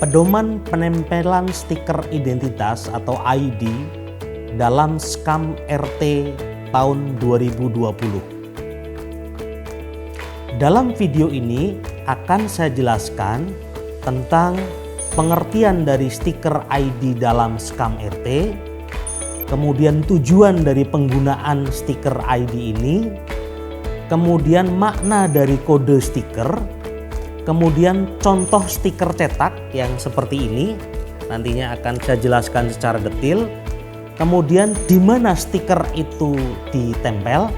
Pedoman penempelan stiker identitas atau ID dalam Skam RT tahun 2020. Dalam video ini akan saya jelaskan tentang pengertian dari stiker ID dalam Skam RT, kemudian tujuan dari penggunaan stiker ID ini, kemudian makna dari kode stiker, kemudian contoh stiker cetak yang seperti ini nantinya akan saya jelaskan secara detail, kemudian di mana stiker itu ditempel,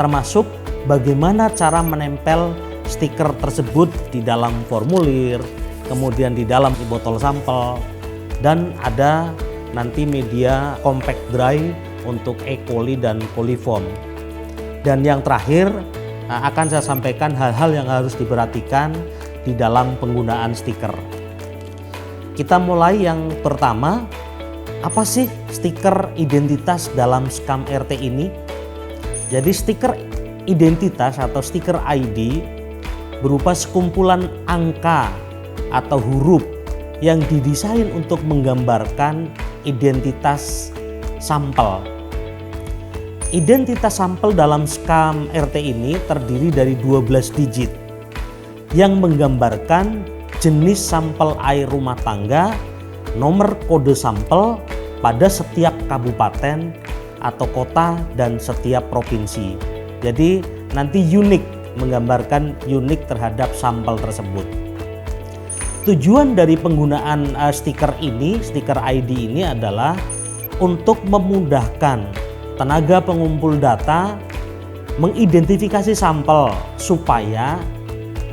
termasuk bagaimana cara menempel stiker tersebut di dalam formulir, kemudian di dalam botol sampel, dan ada nanti media compact dry untuk E. coli dan coliform. Dan yang terakhir akan saya sampaikan hal-hal yang harus diperhatikan di dalam penggunaan stiker. Kita mulai yang pertama, apa sih stiker identitas dalam Skam RT ini? Jadi stiker identitas atau stiker ID berupa sekumpulan angka atau huruf yang didesain untuk menggambarkan identitas sampel. Identitas sampel dalam Skam RT ini terdiri dari 12 digit yang menggambarkan jenis sampel air rumah tangga, nomor kode sampel pada setiap kabupaten atau kota dan setiap provinsi. Jadi nanti unik, menggambarkan unik terhadap sampel tersebut. Tujuan dari penggunaan stiker ini, stiker ID ini adalah untuk memudahkan tenaga pengumpul data mengidentifikasi sampel supaya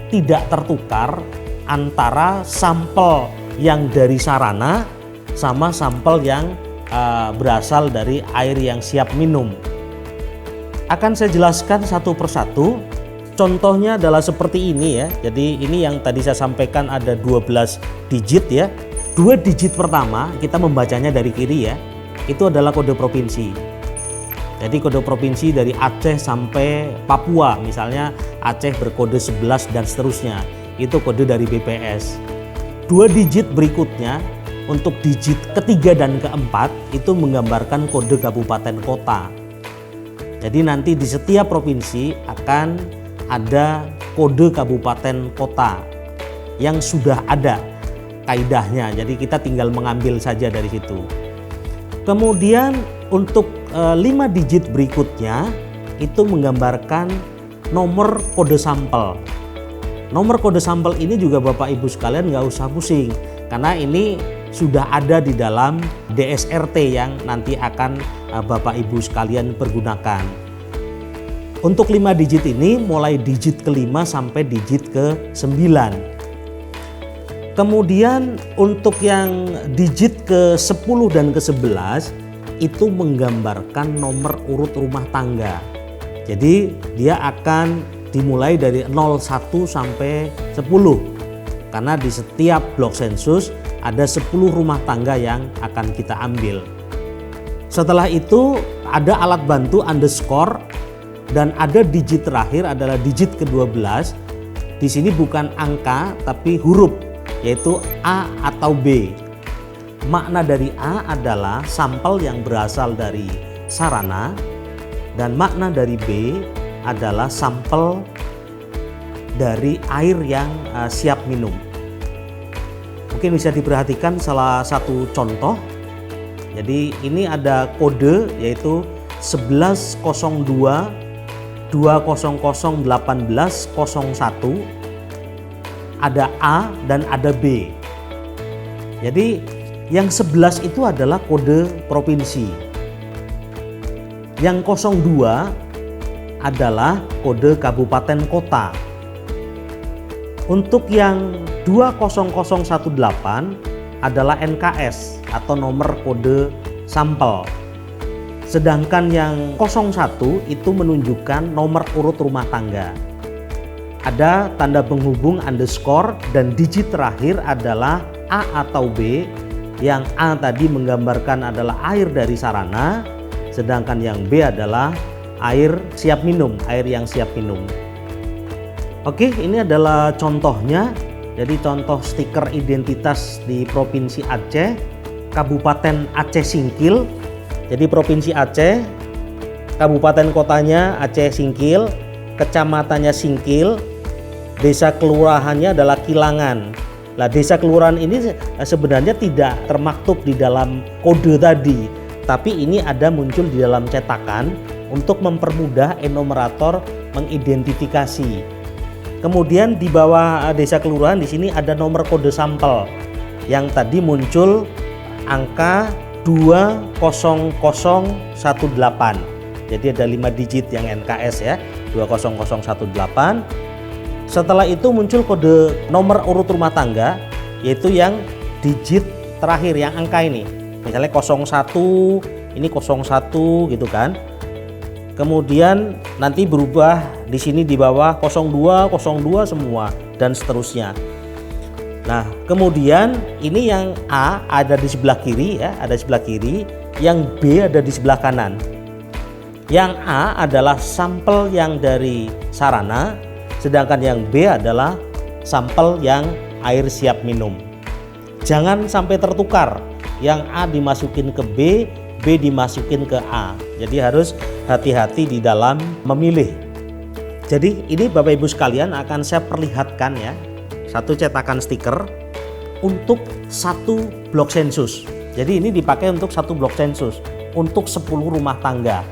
tidak tertukar antara sampel yang dari sarana sama sampel yang berasal dari air yang siap minum. Akan saya jelaskan satu persatu. Contohnya adalah seperti ini ya. Jadi ini yang tadi saya sampaikan ada 12 digit ya. 2 digit pertama kita membacanya dari kiri ya. Itu adalah kode provinsi. Jadi kode provinsi dari Aceh sampai Papua, misalnya Aceh berkode 11 dan seterusnya. Itu kode dari BPS. 2 digit berikutnya untuk digit ketiga dan keempat itu menggambarkan kode kabupaten kota. Jadi nanti di setiap provinsi akan ada kode kabupaten kota yang sudah ada kaidahnya. Jadi kita tinggal mengambil saja dari situ. Kemudian untuk 5 digit berikutnya itu menggambarkan nomor kode sampel. Nomor kode sampel ini juga Bapak Ibu sekalian nggak usah pusing karena ini sudah ada di dalam DSRT yang nanti akan Bapak Ibu sekalian pergunakan. Untuk 5 digit ini mulai digit ke-5 sampai digit ke-9. Kemudian untuk yang digit ke-10 dan ke-11 itu menggambarkan nomor urut rumah tangga. Jadi dia akan dimulai dari 01 sampai 10. Karena di setiap blok sensus ada 10 rumah tangga yang akan kita ambil. Setelah itu ada alat bantu underscore dan ada digit terakhir adalah digit ke-12. Di sini bukan angka tapi huruf, yaitu A atau B. Makna dari A adalah sampel yang berasal dari sarana dan makna dari B adalah sampel dari air yang siap minum. Mungkin bisa diperhatikan salah satu contoh. Jadi ini ada kode yaitu 1102 2001801, ada A dan ada B. Jadi yang 11 itu adalah kode provinsi. Yang 02 adalah kode kabupaten kota. Untuk yang 20018 adalah NKS atau nomor kode sampel. Sedangkan yang 01 itu menunjukkan nomor urut rumah tangga. Ada tanda penghubung underscore dan digit terakhir adalah A atau B. Yang A tadi menggambarkan adalah air dari sarana, sedangkan yang B adalah air siap minum, air yang siap minum. Oke, ini adalah contohnya. Jadi contoh stiker identitas di Provinsi Aceh, Kabupaten Aceh Singkil. Jadi Provinsi Aceh, kabupaten kotanya Aceh Singkil, kecamatannya Singkil, desa kelurahannya adalah Kilangan. Nah, desa kelurahan ini sebenarnya tidak termaktub di dalam kode tadi, tapi ini ada muncul di dalam cetakan untuk mempermudah enumerator mengidentifikasi. Kemudian di bawah desa kelurahan di sini ada nomor kode sampel yang tadi muncul angka 20018. Jadi ada 5 digit yang NKS ya, 20018. Setelah itu muncul kode nomor urut rumah tangga, yaitu yang digit terakhir yang angka ini. Misalnya 01, ini 01 gitu kan. Kemudian nanti berubah di sini di bawah 02, 02 semua dan seterusnya. Nah, kemudian ini yang A ada di sebelah kiri ya, ada di sebelah kiri, yang B ada di sebelah kanan. Yang A adalah sampel yang dari sarana, sedangkan yang B adalah sampel yang air siap minum. Jangan sampai tertukar, yang A dimasukin ke B, B dimasukin ke A. Jadi harus hati-hati di dalam memilih. Jadi ini Bapak Ibu sekalian akan saya perlihatkan ya, satu cetakan stiker untuk satu blok sensus. Jadi ini dipakai untuk satu blok sensus untuk 10 rumah tangga.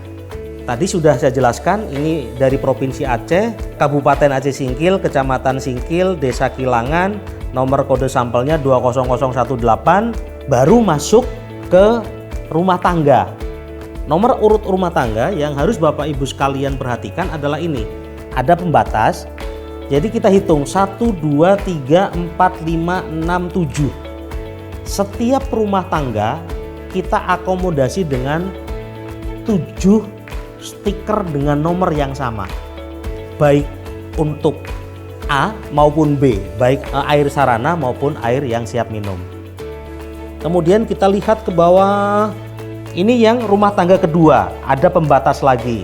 Tadi sudah saya jelaskan, ini dari Provinsi Aceh, Kabupaten Aceh Singkil, Kecamatan Singkil, Desa Kilangan, nomor kode sampelnya 20018, baru masuk ke rumah tangga. Nomor urut rumah tangga yang harus Bapak Ibu sekalian perhatikan adalah ini. Ada pembatas. Jadi kita hitung 1, 2, 3, 4, 5, 6, 7. Setiap rumah tangga kita akomodasi dengan 7 stiker dengan nomor yang sama. Baik untuk A maupun B, baik air sarana maupun air yang siap minum. Kemudian kita lihat ke bawah, ini yang rumah tangga kedua, ada pembatas lagi.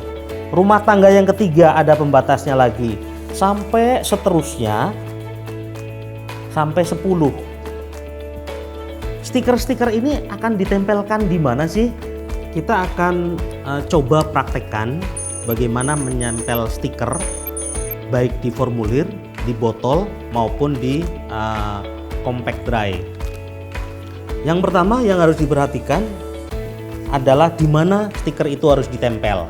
Rumah tangga yang ketiga ada pembatasnya lagi. Sampai seterusnya, sampai 10. Stiker-stiker ini akan ditempelkan di mana sih? Kita akan coba praktekkan bagaimana menempel stiker, baik di formulir, di botol, maupun di compact dry. Yang pertama yang harus diperhatikan adalah di mana stiker itu harus ditempel.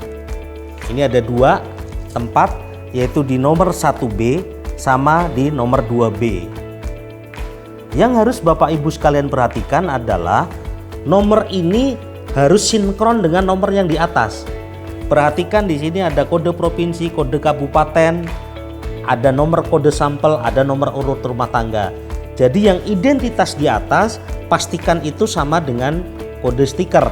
Ini ada 2 tempat, yaitu di nomor 1B sama di nomor 2B. Yang harus Bapak Ibu sekalian perhatikan adalah nomor ini harus sinkron dengan nomor yang di atas. Perhatikan di sini ada kode provinsi, kode kabupaten, ada nomor kode sampel, ada nomor urut rumah tangga. Jadi yang identitas di atas pastikan itu sama dengan kode stiker.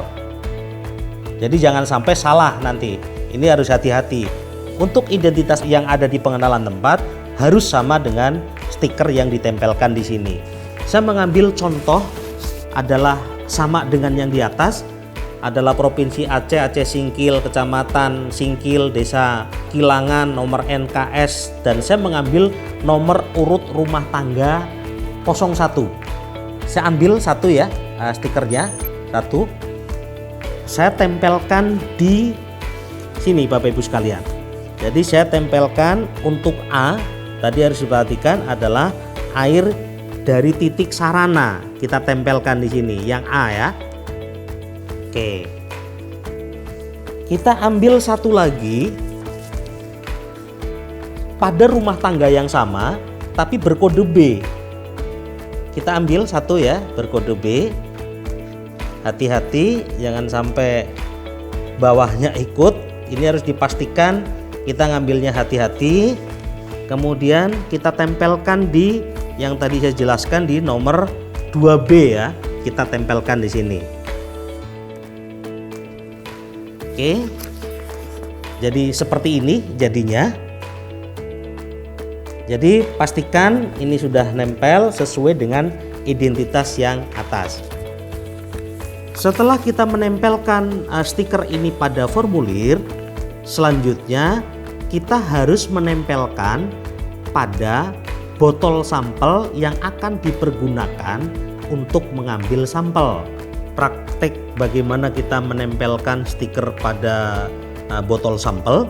Jadi jangan sampai salah nanti. Ini harus hati-hati. Untuk identitas yang ada di pengenalan tempat harus sama dengan stiker yang ditempelkan di sini. Saya mengambil contoh adalah sama dengan yang di atas, adalah Provinsi Aceh, Aceh Singkil, Kecamatan Singkil, Desa Kilangan, nomor NKS, dan saya mengambil nomor urut rumah tangga 01. Saya ambil satu ya, stikernya satu. Saya tempelkan di sini Bapak Ibu sekalian. Jadi saya tempelkan untuk A, tadi harus diperhatikan adalah air dari titik sarana. Kita tempelkan di sini yang A ya. Oke. Kita ambil satu lagi pada rumah tangga yang sama tapi berkode B. Kita ambil satu ya, berkode B. Hati-hati jangan sampai bawahnya ikut. Ini harus dipastikan kita ngambilnya hati-hati. Kemudian kita tempelkan di yang tadi saya jelaskan di nomor 2B ya. Kita tempelkan di sini. Oke. Jadi seperti ini jadinya. Jadi pastikan ini sudah nempel sesuai dengan identitas yang atas. Setelah kita menempelkan stiker ini pada formulir, selanjutnya kita harus menempelkan pada botol sampel yang akan dipergunakan untuk mengambil sampel. Praktek bagaimana kita menempelkan stiker pada botol sampel.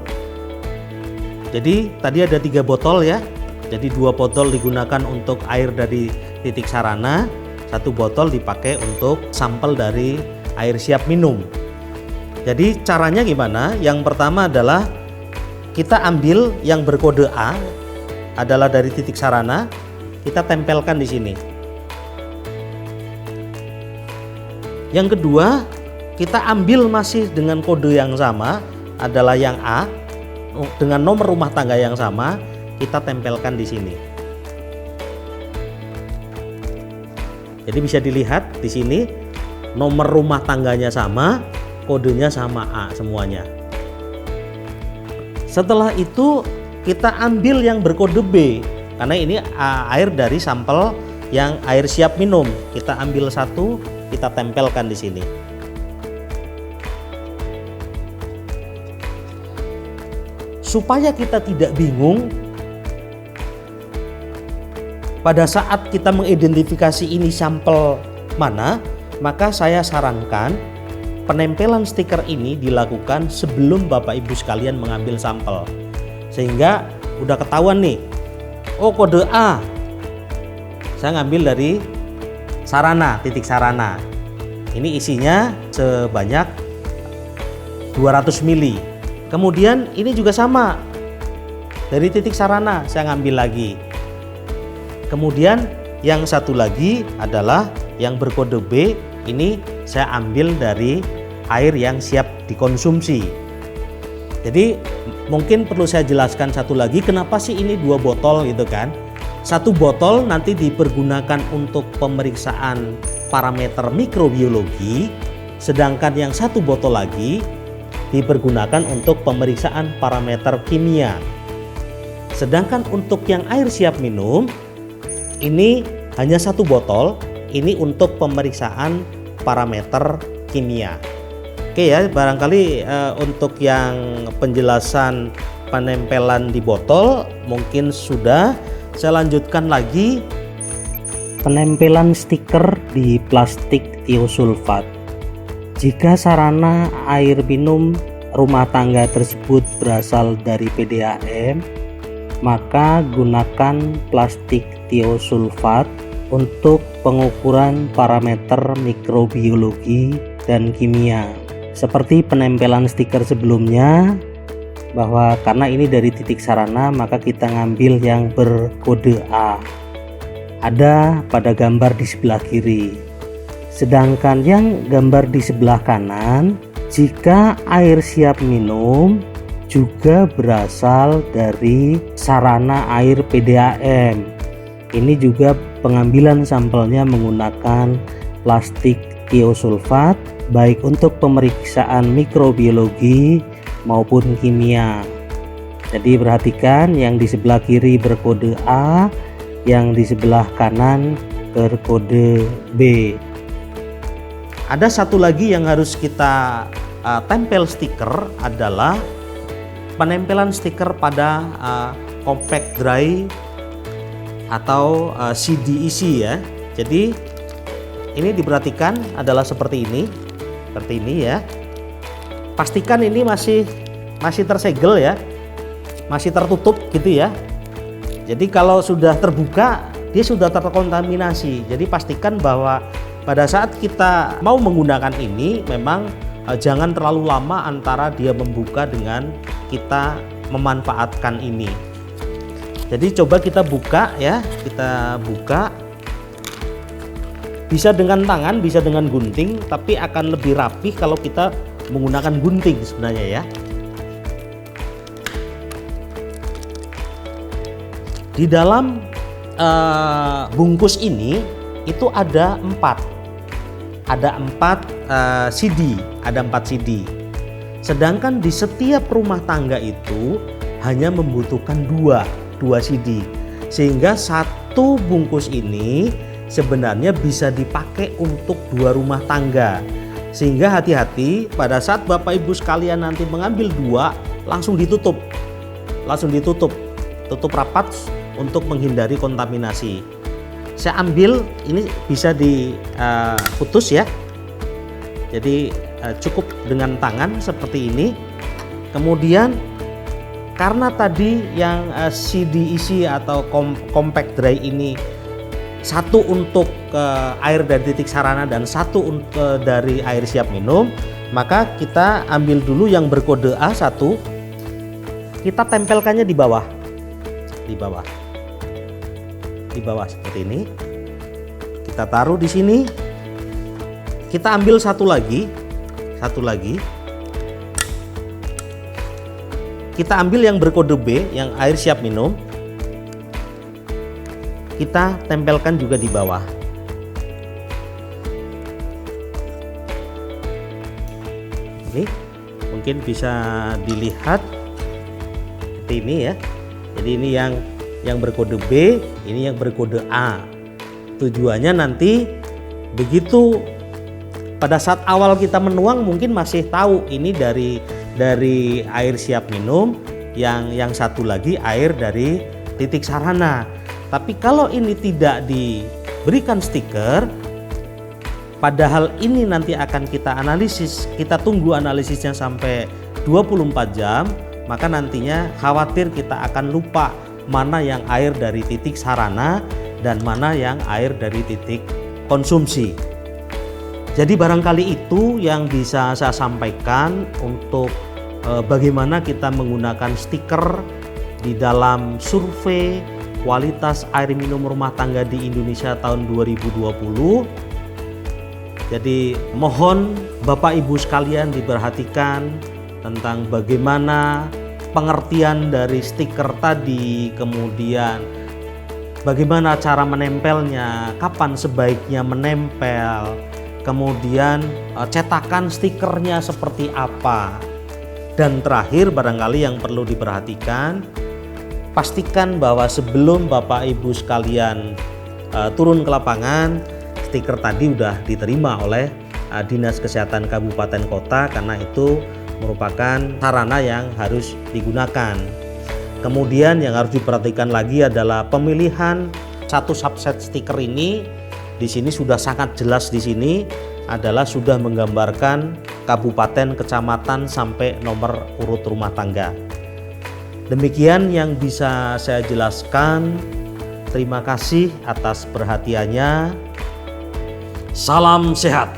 Jadi tadi ada 3 botol ya. Jadi 2 botol digunakan untuk air dari titik sarana, 1 botol dipakai untuk sampel dari air siap minum. Jadi caranya gimana? Yang pertama adalah kita ambil yang berkode A adalah dari titik sarana, kita tempelkan di sini. Yang kedua, kita ambil masih dengan kode yang sama adalah yang A dengan nomor rumah tangga yang sama, kita tempelkan di sini. Jadi bisa dilihat di sini nomor rumah tangganya sama, kodenya sama A semuanya. Setelah itu kita ambil yang berkode B karena ini air dari sampel yang air siap minum. Kita ambil 1, kita tempelkan di sini. Supaya kita tidak bingung pada saat kita mengidentifikasi ini sampel mana, maka saya sarankan penempelan stiker ini dilakukan sebelum Bapak Ibu sekalian mengambil sampel. Sehingga udah ketahuan nih, oh kode A saya ngambil dari sarana, titik sarana. Ini isinya sebanyak 200 ml. Kemudian ini juga sama, dari titik sarana saya ngambil lagi. Kemudian yang satu lagi adalah yang berkode B, ini saya ambil dari air yang siap dikonsumsi. Jadi mungkin perlu saya jelaskan satu lagi, kenapa sih ini 2 botol gitu kan. 1 botol nanti dipergunakan untuk pemeriksaan parameter mikrobiologi, sedangkan yang 1 botol lagi dipergunakan untuk pemeriksaan parameter kimia. Sedangkan untuk yang air siap minum ini hanya 1 botol, ini untuk pemeriksaan parameter kimia. Oke ya, barangkali untuk yang penjelasan penempelan di botol mungkin sudah. Saya lanjutkan lagi penempelan stiker di plastik tiosulfat. Jika sarana air minum rumah tangga tersebut berasal dari PDAM, maka gunakan plastik tiosulfat untuk pengukuran parameter mikrobiologi dan kimia. Seperti penempelan stiker sebelumnya, bahwa karena ini dari titik sarana maka kita ngambil yang berkode A. Ada pada gambar di sebelah kiri. Sedangkan yang gambar di sebelah kanan, jika air siap minum juga berasal dari sarana air PDAM. Ini juga pengambilan sampelnya menggunakan plastik tiosulfat baik untuk pemeriksaan mikrobiologi maupun kimia. Jadi perhatikan yang di sebelah kiri berkode A, yang di sebelah kanan berkode B. Ada satu lagi yang harus kita tempel stiker adalah penempelan stiker pada compact dry atau CDEC ya. Jadi ini diperhatikan adalah seperti ini ya. Pastikan ini masih tersegel ya, masih tertutup gitu ya. Jadi kalau sudah terbuka dia sudah terkontaminasi. Jadi pastikan bahwa pada saat kita mau menggunakan ini memang jangan terlalu lama antara dia membuka dengan kita memanfaatkan ini. Jadi coba kita buka ya, kita buka. Bisa dengan tangan, bisa dengan gunting, tapi akan lebih rapih kalau kita menggunakan gunting sebenarnya ya. Di dalam bungkus ini itu ada 4 CD, ada 4 CD. Sedangkan di setiap rumah tangga itu hanya membutuhkan 2 CD. Sehingga satu bungkus ini sebenarnya bisa dipakai untuk 2 rumah tangga. Sehingga hati-hati pada saat Bapak Ibu sekalian nanti mengambil 2, langsung ditutup. Tutup rapat untuk menghindari kontaminasi. Saya ambil, ini bisa diputus ya. Jadi cukup dengan tangan seperti ini. Kemudian karena tadi yang CDEC atau compact dry ini satu untuk air dari titik sarana dan satu dari air siap minum, maka kita ambil dulu yang berkode A1, kita tempelkannya di bawah seperti ini. Kita taruh di sini. Kita ambil satu lagi. Kita ambil yang berkode B, yang air siap minum. Kita tempelkan juga di bawah. Ini mungkin bisa dilihat seperti ini ya. Jadi ini yang berkode B, ini yang berkode A. Tujuannya nanti begitu pada saat awal kita menuang mungkin masih tahu ini dari air siap minum, yang satu lagi air dari titik sarana. Tapi kalau ini tidak diberikan stiker, padahal ini nanti akan kita analisis, kita tunggu analisisnya sampai 24 jam, maka nantinya khawatir kita akan lupa mana yang air dari titik sarana dan mana yang air dari titik konsumsi. Jadi barangkali itu yang bisa saya sampaikan untuk bagaimana kita menggunakan stiker di dalam survei kualitas air minum rumah tangga di Indonesia tahun 2020. Jadi mohon Bapak Ibu sekalian diperhatikan tentang bagaimana pengertian dari stiker tadi, kemudian bagaimana cara menempelnya, kapan sebaiknya menempel, kemudian cetakan stikernya seperti apa. Dan terakhir barangkali yang perlu diperhatikan, pastikan bahwa sebelum Bapak Ibu sekalian turun ke lapangan, stiker tadi sudah diterima oleh Dinas Kesehatan Kabupaten Kota, karena itu merupakan sarana yang harus digunakan. Kemudian yang harus diperhatikan lagi adalah pemilihan satu subset stiker ini. Di sini sudah sangat jelas, di sini adalah sudah menggambarkan kabupaten, kecamatan sampai nomor urut rumah tangga. Demikian yang bisa saya jelaskan. Terima kasih atas perhatiannya. Salam sehat.